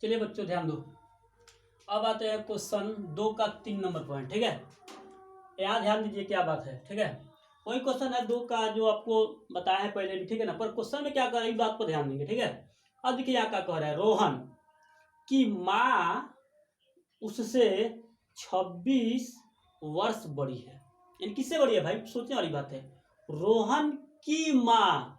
चलिए बच्चों ध्यान दो। अब आते हैं क्वेश्चन 2 का 3 नंबर पॉइंट। ठीक है, यहाँ ध्यान दीजिए क्या बात है। ठीक है, वही क्वेश्चन है 2 का जो आपको बताया है पहले भी। ठीक है ना, पर क्वेश्चन में क्या कर रहा है इस बात को ध्यान देंगे। ठीक है, अब देखिए यहाँ क्या कह रहा है, रोहन की माँ उससे 26 वर्ष बड़ी है। यानी किससे बड़ी है भाई, सोचने वाली बात है। रोहन की माँ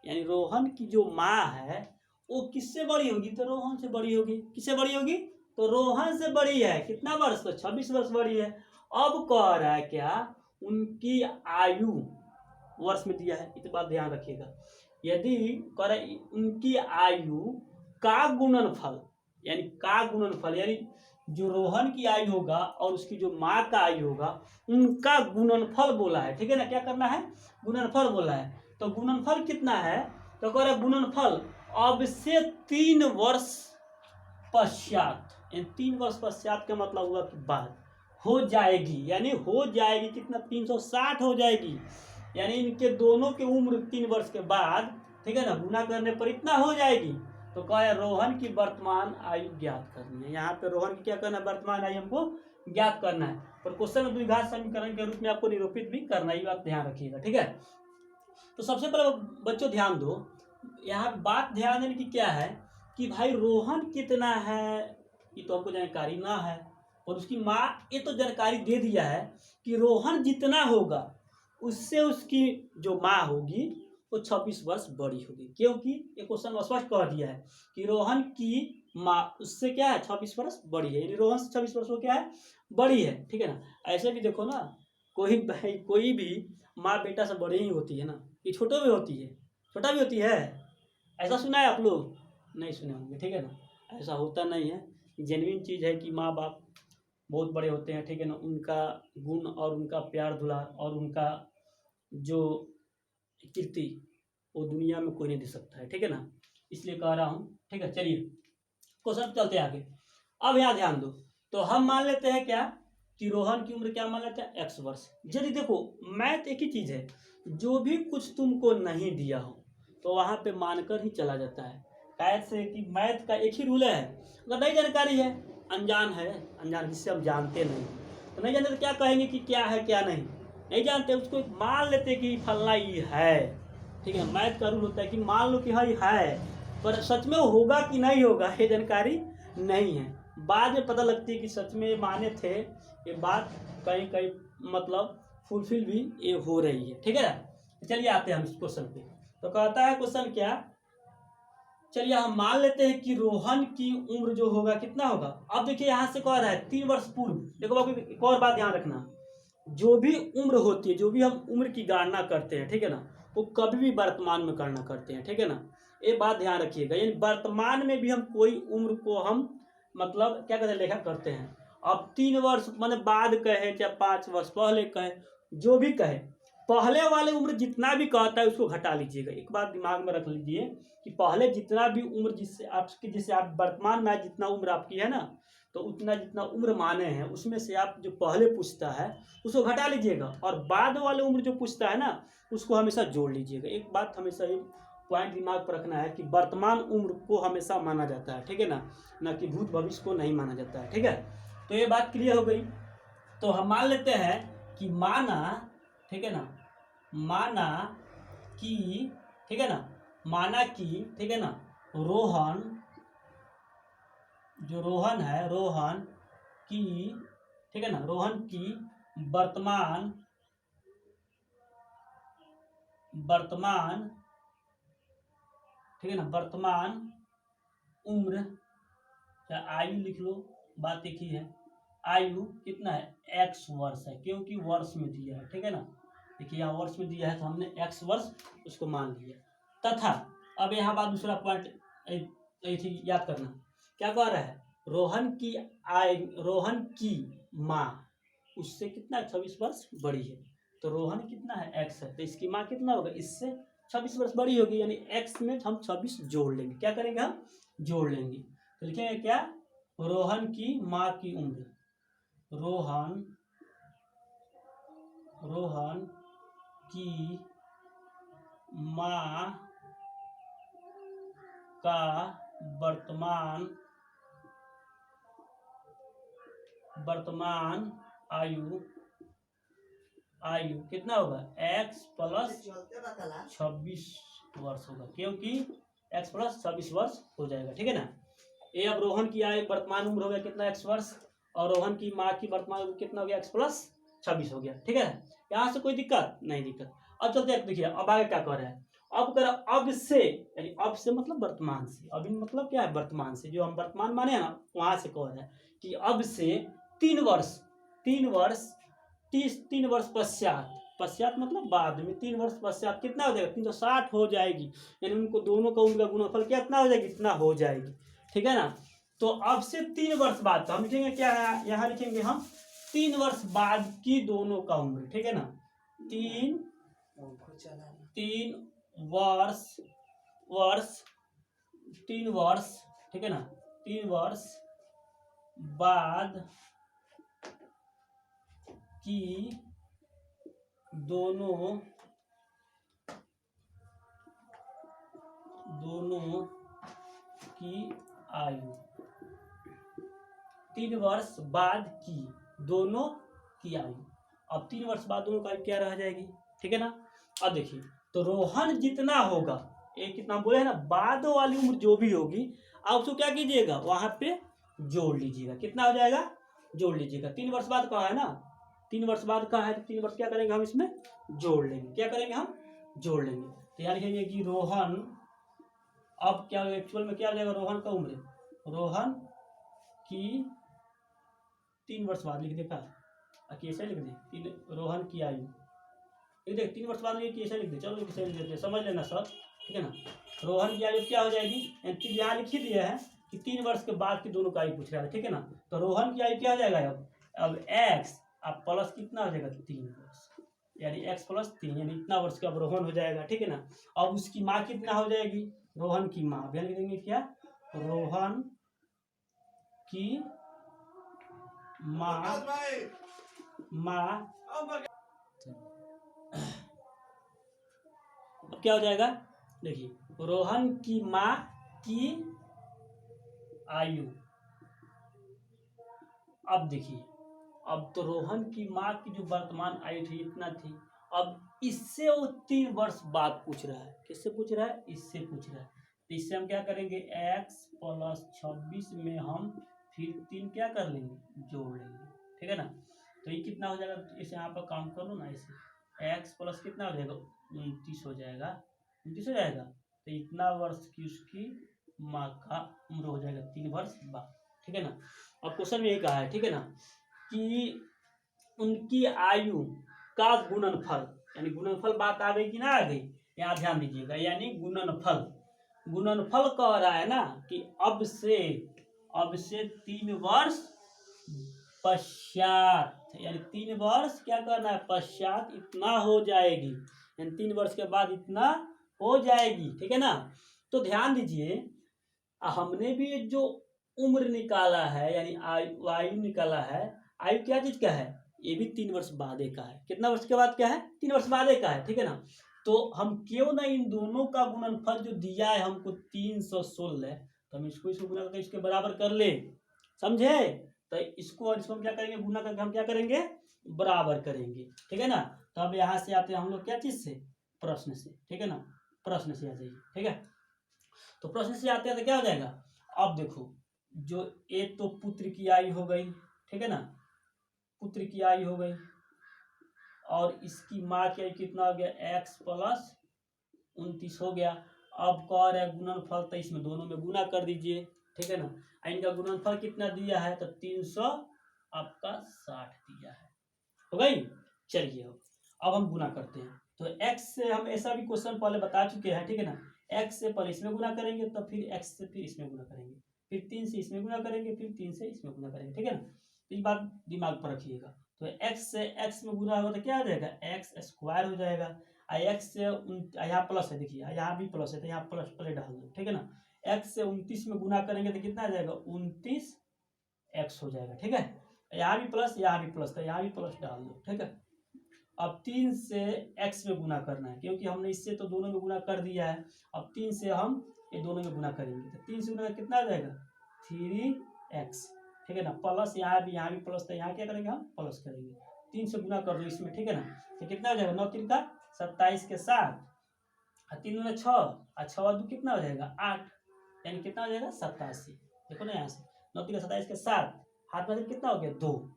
यानी रोहन की जो माँ है वो किससे बड़ी होगी, तो रोहन से बड़ी होगी। किससे बड़ी होगी, तो रोहन से बड़ी है। कितना वर्ष, तो 26 वर्ष बड़ी है। अब कह रहा है क्या, उनकी आयु वर्ष में दिया है, इस बात ध्यान रखिएगा। यदि कह रहा है उनकी आयु का गुणनफल, यानी का गुणनफल यानी जो रोहन की आयु होगा और उसकी जो माँ का आयु होगा उनका गुणनफल बोला है। ठीक है ना, क्या करना है, गुणनफल बोला है। तो गुणनफल कितना है, तो कह रहा है गुणनफल अब से 3 वर्ष पश्चात, 3 वर्ष पश्चात का मतलब हुआ कि बाद हो जाएगी। यानी हो जाएगी कितना, 360 हो जाएगी। यानी इनके दोनों की उम्र 3 वर्ष के बाद, ठीक है ना, गुना करने पर इतना हो जाएगी। तो कहा रोहन की वर्तमान आयु ज्ञात करनी है। यहाँ पे रोहन की क्या करना है, वर्तमान आयु हमको ज्ञात करना है। पर क्वेश्चन में द्विघात समीकरण के रूप में आपको निरूपित भी करना, ये बात ध्यान रखिएगा। ठीक है, तो सबसे पहले बच्चों ध्यान दो, यहाँ बात ध्यान देने की क्या है कि भाई रोहन कितना है ये तो हमको जानकारी ना है, और उसकी माँ ये तो जानकारी दे दिया है कि रोहन जितना होगा उससे उसकी जो माँ होगी वो 26 वर्ष बड़ी होगी। क्योंकि ये क्वेश्चन स्पष्ट कह दिया है कि रोहन की माँ उससे क्या है, 26 वर्ष बड़ी है। यानी रोहन से 26 वर्ष वो क्या है, बड़ी है। ठीक है ना, ऐसे भी देखो ना, कोई भी माँ बेटा से बड़ी ही होती है ना, ये छोटा भी होती है, छोटा भी होती है। ऐसा सुना है आप लोग, नहीं सुने होंगे। ठीक है ना, ऐसा होता नहीं है। जेन्युइन चीज़ है कि माँ बाप बहुत बड़े होते हैं। ठीक है ना, उनका गुण और उनका प्यार दुलार और उनका जो कीर्ति वो दुनिया में कोई नहीं दे सकता है। ठीक है ना, इसलिए कह रहा हूँ। ठीक है, चलिए क्वेश्चन चलते हैं आगे। अब यहाँ ध्यान दो, तो हम मान लेते हैं क्या कि रोहन की उम्र क्या मान लेते हैं, x वर्ष। यदि देखो मैथ एक ही चीज़ है, जो भी कुछ तुमको नहीं दिया हो तो वहाँ पे मानकर ही चला जाता है। कैसे कि मैथ का एक ही रूल है, अगर नई जानकारी है, अनजान है, अनजान जिससे हम जानते नहीं, तो नहीं जानते तो क्या कहेंगे कि क्या है क्या नहीं जानते, उसको मान लेते कि फलना ही है। ठीक है, मैथ का रूल होता है कि मान लो कि भाई है, पर सच में होगा कि नहीं होगा ये जानकारी नहीं है। बाद में पता लगती है कि सच में माने थे, ये बात कहीं कहीं मतलब फुलफिल भी ये हो रही है। ठीक है, चलिए आते हैं हम इस क्वेश्चन पे। तो कहता है क्वेश्चन क्या, चलिए हम मान लेते हैं कि रोहन की उम्र जो होगा कितना होगा। अब देखिए यहाँ से कह रहा है 3 वर्ष पूर्व। देखो बाबू एक और बात ध्यान रखना, जो भी उम्र होती है, जो भी हम उम्र की गणना करते हैं, ठीक है ना, वो कभी भी वर्तमान में गणना करते हैं। ठीक है ना, ये बात ध्यान रखिएगा। यानी वर्तमान में भी हम कोई उम्र को हम मतलब क्या कहते हैं, लेखा करते हैं। अब 3 वर्ष मतलब बाद कहे चाहे 5 वर्ष पहले कहे, जो भी कहे, पहले वाले उम्र जितना भी कहता है उसको घटा लीजिएगा। एक बात दिमाग में रख लीजिए कि पहले जितना भी उम्र जिससे आप वर्तमान में जितना उम्र आपकी है ना, तो उतना जितना उम्र माने हैं उसमें से आप जो पहले पूछता है उसको घटा लीजिएगा, और बाद वाले उम्र जो पूछता है ना उसको हमेशा जोड़ लीजिएगा। एक बात हमेशा ही पॉइंट दिमाग पर रखना है कि वर्तमान उम्र को हमेशा माना जाता है। ठीक है ना कि भूत भविष्य को नहीं माना जाता है। ठीक है, तो ये बात क्लियर हो गई। तो हम मान लेते हैं कि माना, ठीक है ना, माना कि, ठीक है ना, माना कि, ठीक है ना, रोहन जो रोहन है, रोहन की, ठीक है ना, रोहन की वर्तमान ठीक है ना, वर्तमान उम्र या आयु लिख लो, बात एक ही है। आयु कितना है, x वर्ष है, क्योंकि वर्ष में दिया है। ठीक है ना, देखिए यहाँ वर्ष में दिया है तो हमने x वर्ष उसको मान लिया। तथा अब यहाँ बात दूसरा पॉइंट याद करना, क्या कह रहा है, रोहन की माँ उससे कितना 26 वर्ष बड़ी है। तो रोहन कितना है, x है, तो इसकी माँ कितना होगा, इससे 26 वर्ष बड़ी होगी। यानी x में हम 26 जोड़ लेंगे। क्या करेंगे, हम जोड़ लेंगे। तो लिखेंगे क्या, रोहन की माँ की उम्र, रोहन की माँ का वर्तमान वर्तमान आयु कितना होगा x प्लस 26 वर्ष होगा, क्योंकि x प्लस 26 वर्ष हो जाएगा, ठीक है ना। ये अब रोहन की आयु वर्तमान उम्र हो गया कितना x वर्ष, और रोहन की माँ की वर्तमान उम्र कितना हो गया x प्लस 26 हो गया, ठीक है। यहाँ से कोई दिक्कत नहीं, दिक्कत। अब चलते हैं, देखिए अब आगे क्या कर रहा है। अब कर अब से, यानी अब से मतलब वर्तमान से, अभी मतलब क्या है वर्तमान से, जो हम वर्तमान माने ना वहां से कह रहा है कि अब से 3 वर्ष 3 वर्ष पश्चात मतलब बाद में 3 वर्ष पश्चात कितना हो जाएगा 360 हो जाएगी, यानी उनको दोनों का उनका गुणनफल कितना हो जाएगी, इतना हो जाएगी, ठीक है ना। तो अब से 3 वर्ष बाद, तो हम लिखेंगे क्या है, यहाँ लिखेंगे हम 3 वर्ष बाद की दोनों का उम्र, ठीक है ना। 3 वर्ष, ठीक है ना, 3 वर्ष बाद की दोनों की आयु, 3 वर्ष बाद की दोनों की आयु। अब 3 वर्ष बाद दोनों का आयु क्या रह जाएगी, ठीक है ना। अब देखिए, तो रोहन जितना होगा, एक कितना बोले है ना, बाद वाली उम्र जो भी होगी आप उसको क्या कीजिएगा, वहां पे जोड़ लीजिएगा, कितना हो जाएगा, जोड़ लीजिएगा। 3 वर्ष बाद का है ना, 3 वर्ष बाद का है, तो 3 वर्ष क्या करेंगे हम इसमें जोड़ लेंगे, क्या करेंगे हम जोड़ लेंगे। तो यहाँ लिखेंगे कि रोहन, अब क्या एक्चुअल में क्या हो जाएगा, रोहन का उम्र, रोहन की 3 वर्ष बाद लिख दे का, कैसे लिख दे, रोहन की आयु लिख दे, 3 वर्ष बाद कैसे लिख दे, चलो कैसे लिख देते, समझ लेना सब, ठीक है ना। रोहन की आयु क्या हो जाएगी, यहाँ लिख ही दिया है कि 3 वर्ष के बाद की दोनों का आयु पूछ रहा है, ठीक है ना। तो रोहन की आयु क्या हो जाएगा, अब x अब प्लस कितना हो जाएगा 3 वर्ष, यानी x प्लस 3, यानी इतना वर्ष का अब रोहन हो जाएगा, ठीक है ना। अब उसकी माँ कितना हो जाएगी, रोहन की माँ, लिख देंगे क्या, रोहन की माँ अब क्या हो जाएगा, देखिए रोहन की माँ की आयु, अब देखिए, अब तो रोहन की माँ की जो वर्तमान आयु थी इतना थी, अब इससे वो 3 वर्ष बाद पूछ रहा है, किससे पूछ रहा है, इससे पूछ रहा है। तो इससे हम क्या करेंगे, x प्लस 26 में हम फिर 3 क्या कर लेंगे, जोड़ लेंगे, ठीक है ना। तो ये कितना हो जाएगा, इसे यहाँ पर काउंट कर लो ना, इसे x प्लस कितना हो जाएगा 29 हो जाएगा, 29 हो जाएगा। तो इतना वर्ष की उसकी माँ का उम्र हो जाएगा 3 वर्ष बाद, ठीक है ना। और क्वेश्चन में यही कहा है, ठीक है ना, कि उनकी आयु का गुणनफल, यानी गुणनफल बात आ गई कि ना आ गई, यहाँ ध्यान दीजिएगा, यानी गुणनफल कह रहा है ना कि अब से 3 वर्ष पश्चात, यानी 3 वर्ष क्या करना है पश्चात इतना हो जाएगी, यानी 3 वर्ष के बाद इतना हो जाएगी, ठीक है ना। तो ध्यान दीजिए, हमने भी जो उम्र निकाला है, यानी आयु निकाला है, आयु क्या चीज का है, ये भी 3 वर्ष बाद का है, कितना वर्ष के बाद क्या है, 3 वर्ष बाद का है, ठीक है ना। तो हम क्यों ना इन दोनों का गुणनफल जो दिया है हमको 316, तो हम इसको गुना करके इसके बराबर कर ले, समझे। तो इसको और इसको हम क्या करेंगे, गुना करके हम क्या करेंगे, बराबर करेंगे, ठीक है ना। तो अब यहाँ से आते हैं हम लोग क्या चीज से, प्रश्न से, ठीक है ना, प्रश्न से आ जाइए, ठीक है। तो प्रश्न से आते हैं तो क्या हो जाएगा, अब देखो, जो एक तो पुत्र की आयु हो गई, ठीक है ना, पुत्र की आयु हो गई, और इसकी माँ की आयु कितना हो गया, x प्लस 29 हो गया। अब कह रहे गुणनफल, तो इसमें दोनों में गुना कर दीजिए, ठीक है ना। इनका गुणनफल कितना दिया है, तो 300 आपका 60 दिया है, हो गई। चलिए अब हम गुना करते हैं। तो x से हम ऐसा भी क्वेश्चन पहले बता चुके हैं, ठीक है ना, x से पहले इसमें गुना करेंगे, तो फिर x से फिर इसमें गुना करेंगे, फिर 3 से इसमें गुना करेंगे, फिर 3 से इसमें गुना करेंगे, ठीक है ना। तो ये बात दिमाग पर रखिएगा। तो x से x में गुना होगा तो क्या हो जाएगा, x स्क्वायर हो जाएगा, x से यहाँ प्लस है, देखिए यहाँ भी प्लस है, तो यहाँ प्लस प्लस डाल दो, ठीक है ना। x से 29 में गुना करेंगे तो कितना आ जाएगा, 29x हो जाएगा, ठीक है। यहाँ भी प्लस, यहाँ भी प्लस, तो यहाँ भी प्लस डाल दो, ठीक है। अब 3 से x में गुना करना है, क्योंकि हमने इससे तो दोनों में गुना कर दिया है। अब 3 से हम ये दोनों में गुना करेंगे, तो 3 से गुना कितना आ जाएगा, 3x, ठीक है ना। प्लस यहाँ भी प्लस, तो यहाँ क्या करेंगे हम प्लस करेंगे, 3 से गुना कर दो इसमें, ठीक है ना। तो कितना हो जाएगा 9 3 का 27 के साथ, और 3 दूना 6, और 6 2 कितना हो जाएगा 8, यानी कितना हो जाएगा 87। देखो ना यहाँ से 9 3 का 27 के साथ, हाथ में कितना हो गया 2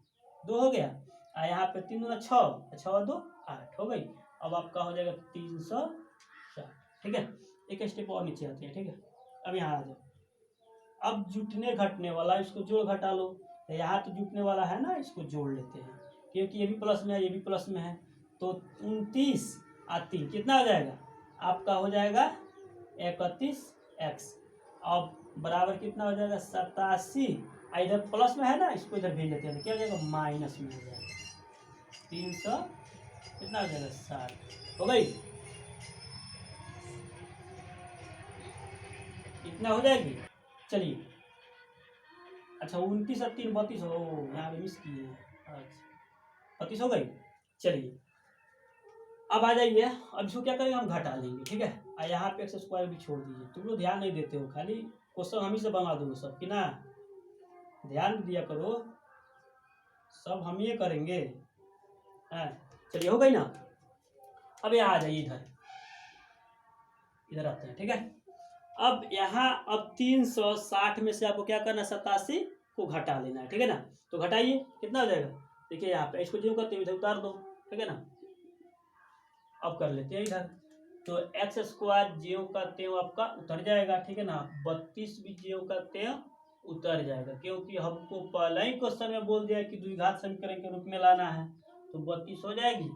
2 हो गया, और यहाँ पे 3 दूना 6, 6 2 8 हो गई। अब आपका हो जाएगा 360, ठीक है। एक स्टेप और नीचे आते हैं, ठीक है। अब यहाँ आ जाओ, अब जुटने घटने वाला इसको जोड़ घटा लो, तो यहाँ तो जुटने वाला है ना, इसको जोड़ लेते हैं, क्योंकि ये भी प्लस में है ये भी प्लस में है। तो 29 और 3 कितना हो जाएगा आपका, हो जाएगा 31x। अब बराबर कितना हो जाएगा 87, इधर प्लस में है ना, इसको इधर भेज देते हैं, क्या हो जाएगा माइनस में हो जाएगा 300 कितना हो जाएगा 60 हो गई, इतना हो जाएगी। चलिए अच्छा 29 और 3 32 हो, यहाँ पे मिस किए हैं, अच्छा 32 हो गई। चलिए अब आ जाइए, अब इसको क्या करेंगे हम घटा लेंगे, ठीक है। और यहाँ पे एक्स स्क्वायर भी छोड़ दीजिए, तुम लोग ध्यान नहीं देते हो, खाली क्वेश्चन हम ही से बना दूंगा सब कि ना, ध्यान दिया करो, सब हम ये करेंगे। चलिए हो गई ना। अब यहाँ आ जाइए, इधर आते हैं, ठीक है। अब यहाँ अब 360 में से आपको क्या करना है 87 को घटा लेना है, ठीक है ना। तो घटाइए कितना हो जाएगा, देखिए यहाँ पे इसको जो करते हैं इधर उतार दो, ठीक है ना। अब कर लेते हैं इधर, तो एक्स स्क्वायर ज्यों का त्यों आपका उतर जाएगा, ठीक है ना। 32 भी ज्यों का त्यों उतर जाएगा, क्योंकि हमको पहले ही क्वेश्चन में बोल दिया कि द्विघात समीकरण के रूप में लाना है, तो 32 हो जाएगी।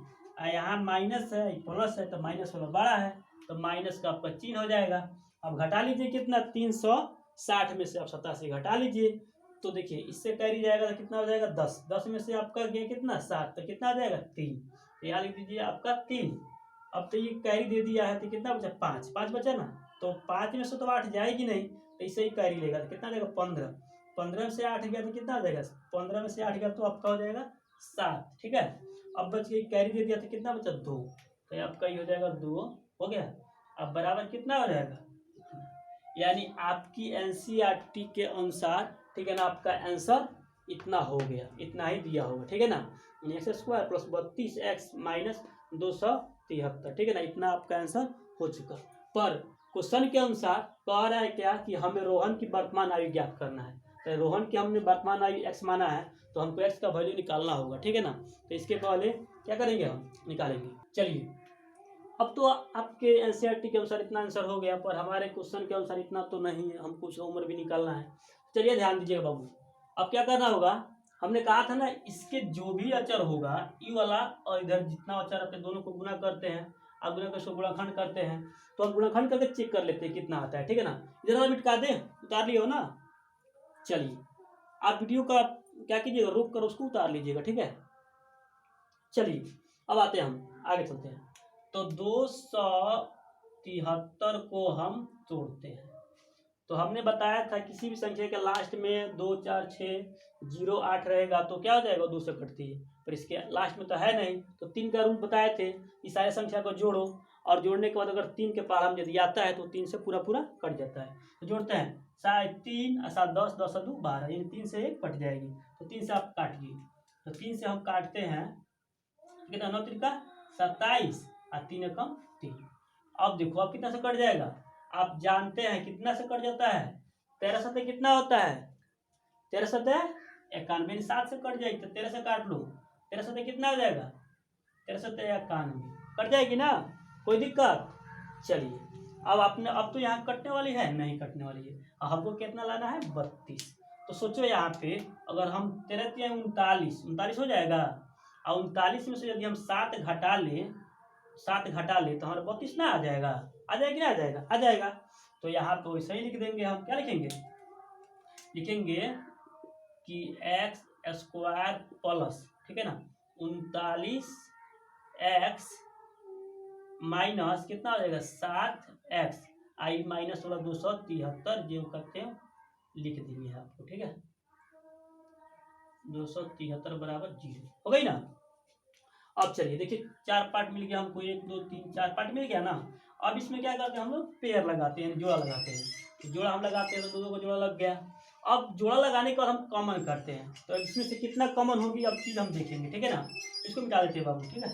यहाँ माइनस है प्लस है, तो माइनस वाला बड़ा है, तो माइनस का आपका चिन्ह हो जाएगा। अब घटा लीजिए कितना 360 में से आप 87 घटा लीजिए, तो देखिए इससे कैरी जाएगा तो कितना हो जाएगा 10, 10 में से आपका गया कितना 7, तो कितना आ जाएगा 3, तो यहाँ लिख दीजिए आपका 3। अब तो ये कैरी दे दिया है, तो कितना बचा 5, 5 बचा ना, तो 5 में से तो 8 जाएगी नहीं, तो इससे ही कैरी लेगा, तो कितना जाएगा 15, 15 में से 8 गया तो कितना आ जाएगा 15 में से 8 गया तो आपका हो जाएगा 7, ठीक है। अब बच गई कैरी दे दिया तो कितना बचा 2, तो आपका ये हो जाएगा 2 हो गया। अब बराबर कितना हो जाएगा, यानी आपकी एनसीईआरटी के अनुसार, ठीक है ना, आपका आंसर इतना हो गया, इतना ही दिया होगा, ठीक है ना। X square plus 32x minus 273, ठीक है ना, इतना आपका आंसर हो चुका। पर क्वेश्चन के अनुसार कह रहा है क्या कि हमें रोहन की वर्तमान आयु ज्ञात करना है, तो रोहन की हमने वर्तमान आयु x माना है, तो हमको x का वैल्यू निकालना होगा, ठीक है ना। तो इसके पहले क्या करेंगे हम निकालेंगे। चलिए अब तो आपके एनसीईआरटी के अनुसार इतना आंसर हो गया, पर हमारे क्वेश्चन के अनुसार इतना तो नहीं है, हमको उसका उम्र भी निकालना है। चलिए ध्यान दीजिएगा बाबू, अब क्या करना होगा, हमने कहा था ना इसके जो भी अचर होगा ई वाला, और इधर जितना अचर अपने दोनों को गुना करते हैं, अब गुना कर गुणाखंड करते हैं, तो हम गुणाखंड करके चेक कर लेते हैं कितना आता है, ठीक है ना। इधर वाला मिटका दें, उतार लिए हो ना। चलिए आप वीडियो का क्या कीजिएगा, रोक कर उसको उतार लीजिएगा, ठीक है। चलिए अब आते हैं, हम आगे चलते हैं। तो 273 को हम तोड़ते हैं, तो हमने बताया था किसी भी संख्या के लास्ट में 2 4 6 0 8 रहेगा तो क्या हो जाएगा 2 से कटती है, पर इसके लास्ट में तो है नहीं, तो 3 का रूल बताए थे, इस सारे संख्या को जोड़ो, और जोड़ने के बाद अगर 3 के पार हम यदि आता है तो 3 से पूरा पूरा कट जाता है। तो जोड़ते हैं 7 3 7 10 10 2 12, यानी 3 से 1 कट जाएगी, तो 3 से आप काटिए, तो 3 से हम काटते हैं कितना 9 3 का 27 और 3 एकम 3। अब देखो अब कितना से कट जाएगा, आप जानते हैं कितना से कट जाता है, 13 सतह कितना होता है, 13 सतह 91, 7 से कट जाएगी, तो 13 से काट लो, 13 सतह कितना हो जाएगा 13 सतह 91, कट जाएगी ना, कोई दिक्कत। चलिए अब आपने, अब तो यहाँ कटने वाली है नहीं, कटने वाली है, हमको कितना लाना है 32, तो सोचो यहाँ पे अगर हम 13 39 39 हो जाएगा, और 39 में से यदि हम 7 घटा लें, 7 घटा ले तो हमारा 32 ना आ जाएगा, आ जाएगा ना, आ जाएगा, आ जाएगा। तो यहाँ पे वैसे ही लिख देंगे, हम क्या लिखेंगे, लिखेंगे कि एक्स स्क्वायर प्लस, ठीक है ना 39x माइनस कितना हो जाएगा 7x आई माइनस वाला 273 जो करते हैं लिख देंगे आपको, ठीक है 273 बराबर 0 हो गई ना। अब चलिए देखिए 4 पार्ट मिल गया हमको, 1 2 3 4 पार्ट मिल गया ना। अब इसमें क्या करते हैं हम लोग पेयर लगाते हैं, जोड़ा लगाते हैं, तो जोड़ा हम लगाते हैं तो दोनों को जोड़ा लग गया। अब जोड़ा लगाने के बाद हम कॉमन करते हैं, तो इसमें से कितना कॉमन होगी अब चीज़ हम देखेंगे, ठीक है ना। इसको मिटा देते हैं बाबू, ठीक है।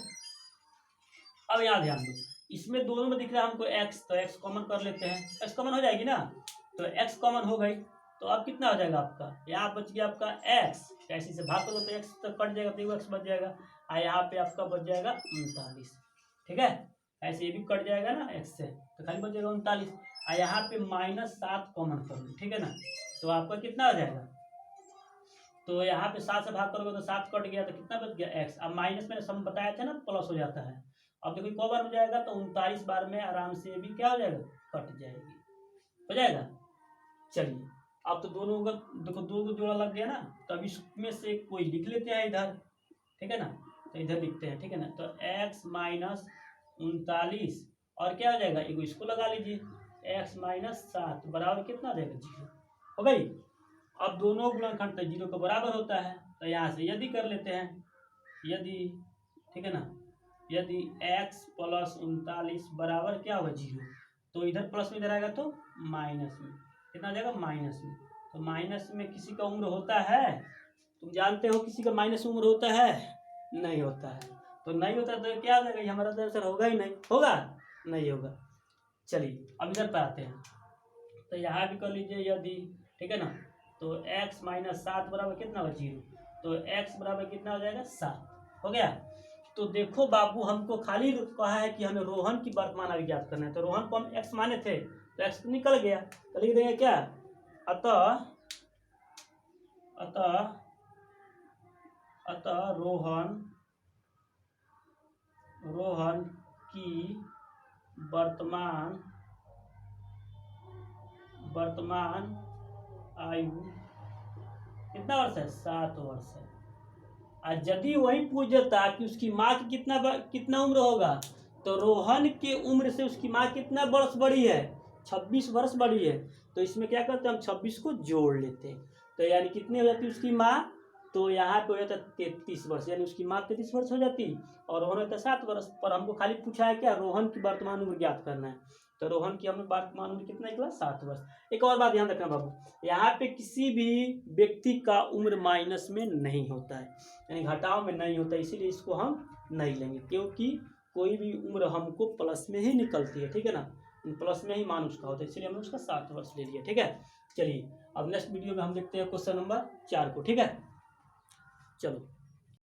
अब यहाँ ध्यान दो, इसमें दोनों में दिख रहा है हमको एक्स, तो एक्स कॉमन कर लेते हैं, एक्स कॉमन हो जाएगी ना, तो एक्स कॉमन हो गई। तो अब कितना हो जाएगा आपका, यहाँ बच गया आपका एक्स, ऐसे से भाग करो तो एक्स तो कट जाएगा, तो एक्स बच जाएगा, और यहाँ पे आपका बच जाएगा 39, ठीक है। ऐसे ये भी कट जाएगा ना एक्स से, तो खाली बच जाएगा 39, और यहाँ पे -7 कॉमन कर लो, ठीक है ना। तो आपका कितना हो जाएगा, तो यहाँ पे 7 से भाग करोगे तो 7 कट गया, तो कितना बच गया एक्स। अब माइनस मैंने सब बताया था ना, प्लस हो जाता है। अब देखो कौ बार हो जाएगा, तो 39 बार में आराम से भी क्या हो जाएगा, कट जाएगी, हो जाएगा। चलिए अब तो दोनों का देखो, दो को जोड़ा लग गया ना, तो अब इसमें से कोई लिख लेते हैं इधर, ठीक है ना। तो इधर लिखते हैं, ठीक है ना। तो x माइनस 39 और क्या हो जाएगा, एगो इसको लगा लीजिए, x माइनस 7 बराबर कितना हो जाएगा, 0 हो गई। अब दोनों गुणनखंड 0 के बराबर होता है, तो यहाँ से यदि कर लेते हैं, यदि, ठीक है ना, यदि x प्लस 39 बराबर क्या होगा 0, तो इधर प्लस में इधर आएगा तो माइनस में, कितना आ जाएगा माइनस में। तो माइनस में किसी का उम्र होता है, तुम जानते हो किसी का माइनस उम्र होता है, नहीं होता है। तो नहीं होता तो क्या हो जाएगा, ये हमारा तो आंसर होगा ही नहीं, होगा नहीं होगा। चलिए अब इधर पर आते हैं, तो यहाँ भी कर लीजिए यदि, ठीक है ना। तो x माइनस 7 बराबर कितना होगा 0, तो x बराबर कितना हो जाएगा 7, हो गया। तो देखो बाबू, हमको खाली कहा है कि हमें रोहन की वर्तमान आयु ज्ञात करना है, तो रोहन को हम x माने थे, तो x निकल गया, तो लिख देंगे क्या, अतः अतः अतः रोहन की वर्तमान आयु कितना वर्ष है, 7 वर्ष है। और यदि वही पूछ देता कि उसकी माँ की कितना उम्र होगा, तो रोहन की उम्र से उसकी माँ कितना वर्ष बड़ी है, 26 वर्ष बड़ी है। तो इसमें क्या करते हैं, हम 26 को जोड़ लेते हैं, तो यानी कितनी हो जाती है उसकी माँ, तो यहाँ पे हो जाता 33 वर्ष, यानी उसकी माँ 33 वर्ष हो जाती, और रोहन होता 7 वर्ष। पर हमको खाली पूछा है क्या, रोहन की वर्तमान उम्र ज्ञात करना है, तो रोहन की हमने वर्तमान उम्र कितना निकला, 7 वर्ष। एक और बात ध्यान रखना बाबू, यहाँ पे किसी भी व्यक्ति का उम्र माइनस में नहीं होता है, यानी घटाव में नहीं होता है, इसीलिए इसको हम नहीं लेंगे, क्योंकि कोई भी उम्र हमको प्लस में ही निकलती है, ठीक है ना, प्लस में ही मान उसका होता है, इसलिए हमने उसका 7 वर्ष ले लिया, ठीक है। चलिए अब नेक्स्ट वीडियो में हम देखते हैं क्वेश्चन नंबर 4 को, ठीक है। चलो।